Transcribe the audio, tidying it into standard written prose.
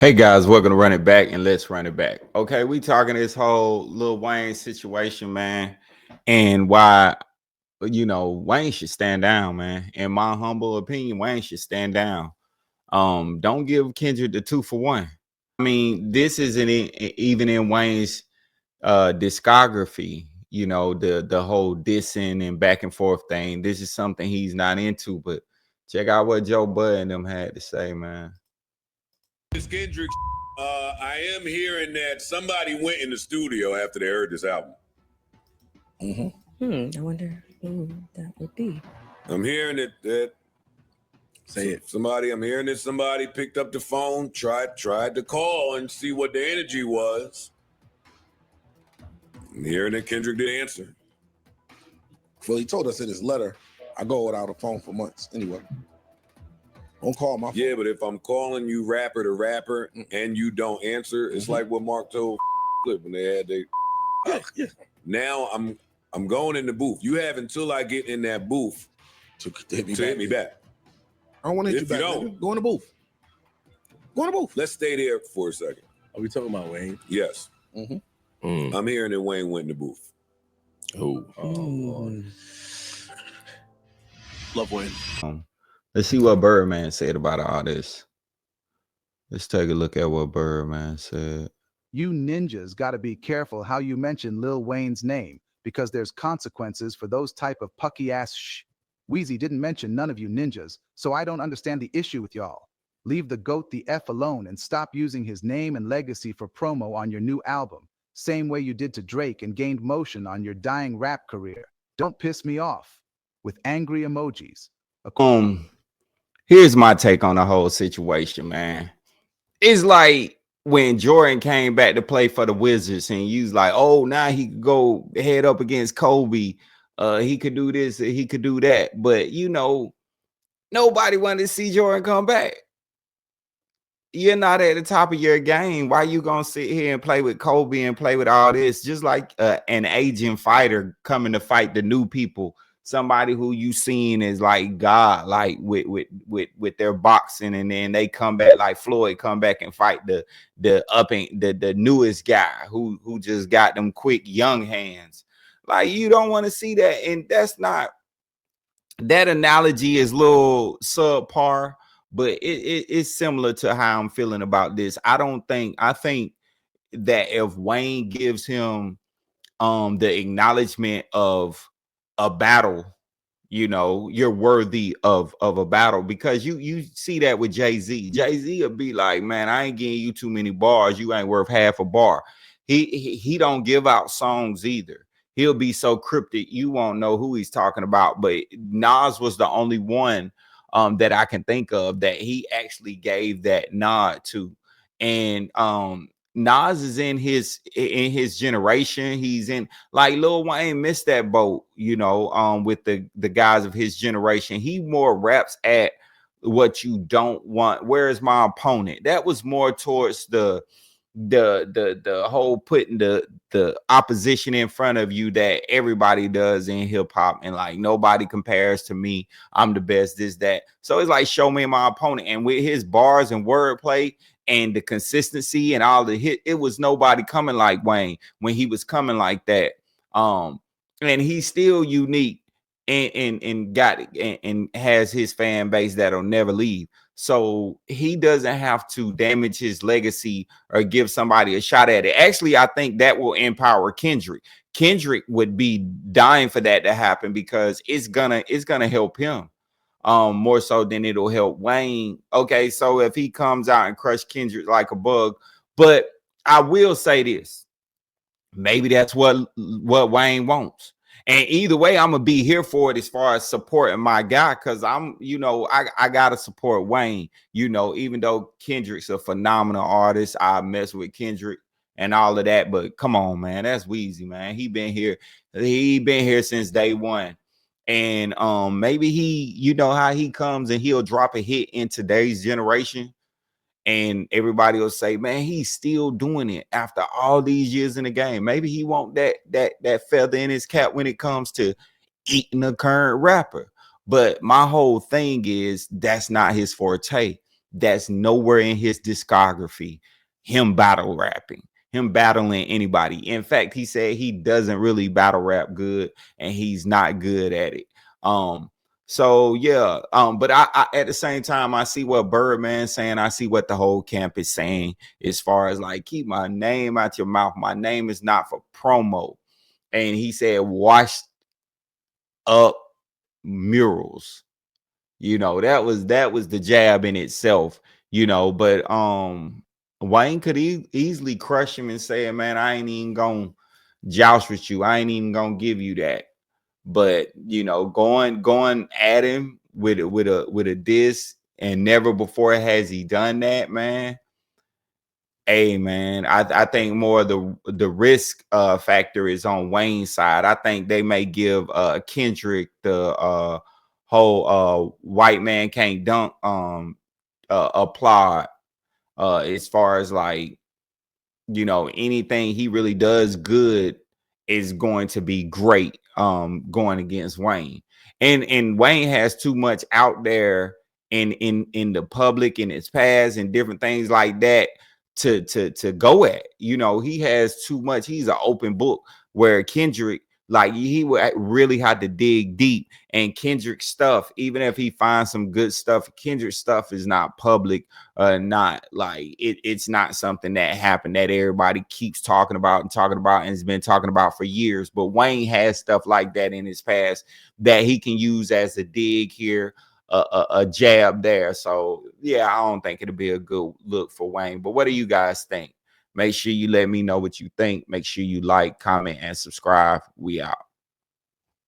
Hey guys, welcome to Run It Back and Let's Run It Back. Okay, we talking this whole Lil Wayne situation, man, and why Wayne should stand down, man. In my humble opinion, Wayne should stand down. Don't give Kendrick the 2-for-1. I mean, this isn't even in Wayne's discography. The whole dissing and back and forth thing. This is something he's not into. But check out what Joe Bud and them had to say, man. This Kendrick, I am hearing that somebody went in the studio after they heard this album. I wonder who that would be. I'm hearing that Say it. I'm hearing that somebody picked up the phone, tried to call and see what the energy was. I'm hearing that Kendrick didn't answer. Well, he told us in his letter, I go without a phone for months anyway. Don't call my phone. Yeah, but if I'm calling you rapper to rapper and you don't answer, it's like what Mark told Clip when they had they. Yeah. Now I'm going in the booth. You have until I get in that booth To hit me back. back. I don't want to hit If you you back. don't. Nigga. Go in the booth. Go in the booth. Let's stay there for a second. Are we talking about Wayne? Yes. I'm hearing that Wayne went in the booth. Oh, Lord. Love Wayne. Let's see what Birdman said about all this. Let's take a look at what Birdman said. You ninjas got to be careful how you mention Lil Wayne's name because there's consequences for those type of pucky ass shh. Wheezy didn't mention none of you ninjas, so I don't understand the issue with y'all. Leave the GOAT the F alone and stop using his name and legacy for promo on your new album. Same way you did to Drake and gained motion on your dying rap career. Don't piss me off. With angry emojis. Here's my take on the whole situation, man. It's like when Jordan came back to play for the Wizards and you was like, oh, now he could go head up against Kobe. He could do this, he could do that. But nobody wanted to see Jordan come back. You're not at the top of your game. Why you gonna sit here and play with Kobe and play with all this? Just like an aging fighter coming to fight the new people. Somebody who you seen as like God, like with their boxing, and then they come back like Floyd come back and fight the newest guy who just got them quick young hands. Like, you don't want to see that, and that analogy is a little subpar, but it's similar to how I'm feeling about this. I think that if Wayne gives him the acknowledgement of a battle, you're worthy of a battle, because you see that with Jay-Z. Jay-Z will be like, man, I ain't giving you too many bars, you ain't worth half a bar. He don't give out songs either. He'll be so cryptic you won't know who he's talking about. But Nas was the only one that I can think of that he actually gave that nod to. And Nas is in his generation. He's in, like, Lil Wayne missed that boat, with the guys of his generation. He more raps at what you don't want. Where's my opponent? That was more towards the whole putting the opposition in front of you that everybody does in hip-hop, and like, nobody compares to me, I'm the best, this, that. So it's like, show me my opponent. And with his bars and wordplay and the consistency and all the hit, it was nobody coming like Wayne when he was coming like that. And he's still unique and got it and has his fan base that'll never leave. So he doesn't have to damage his legacy or give somebody a shot at it. Actually, I think that will empower Kendrick. Kendrick would be dying for that to happen, because it's gonna help him more so than it'll help Wayne. Okay, so if he comes out and crush Kendrick like a bug, but I will say this, maybe that's what Wayne wants. And either way, I'm gonna be here for it as far as supporting my guy, because I gotta support Wayne. Even though Kendrick's a phenomenal artist, I mess with Kendrick and all of that. But come on, man, that's Wheezy, man. He been here since day one. And maybe he, how he comes and he'll drop a hit in today's generation, and everybody will say, man, he's still doing it after all these years in the game. Maybe he want that feather in his cap when it comes to eating a current rapper. But my whole thing is, that's not his forte. that's nowhere in his discography, him battle rapping, him battling anybody. In fact, he said he doesn't really battle rap good and he's not good at it. So yeah, but I at the same time, I see what Birdman's saying. I see what the whole camp is saying as far as like, keep my name out your mouth. My name is not for promo. And he said, washed up murals. You know, that was the jab in itself, you know, but Wayne could easily crush him and say, man, I ain't even gonna joust with you. I ain't even gonna give you that. But you know, going at him with a diss, and never before has he done that, man. Hey man, I think more of the risk factor is on Wayne's side. I think they may give Kendrick the whole white man can't dunk applaud as far as like, you know, anything he really does good is going to be great going against Wayne. And Wayne has too much out there in the public, in his past and different things like that to go at. You know, he has too much. He's an open book, where Kendrick, like, he would really have to dig deep. And Kendrick stuff, even if he finds some good stuff, Kendrick stuff is not public, not like it's not something that happened that everybody keeps talking about and has been talking about for years. But Wayne has stuff like that in his past that he can use as a dig here, a jab there. So yeah, I don't think it'll be a good look for Wayne. But what do you guys think? Make sure you let me know what you think. Make sure you like, comment, and subscribe. We out.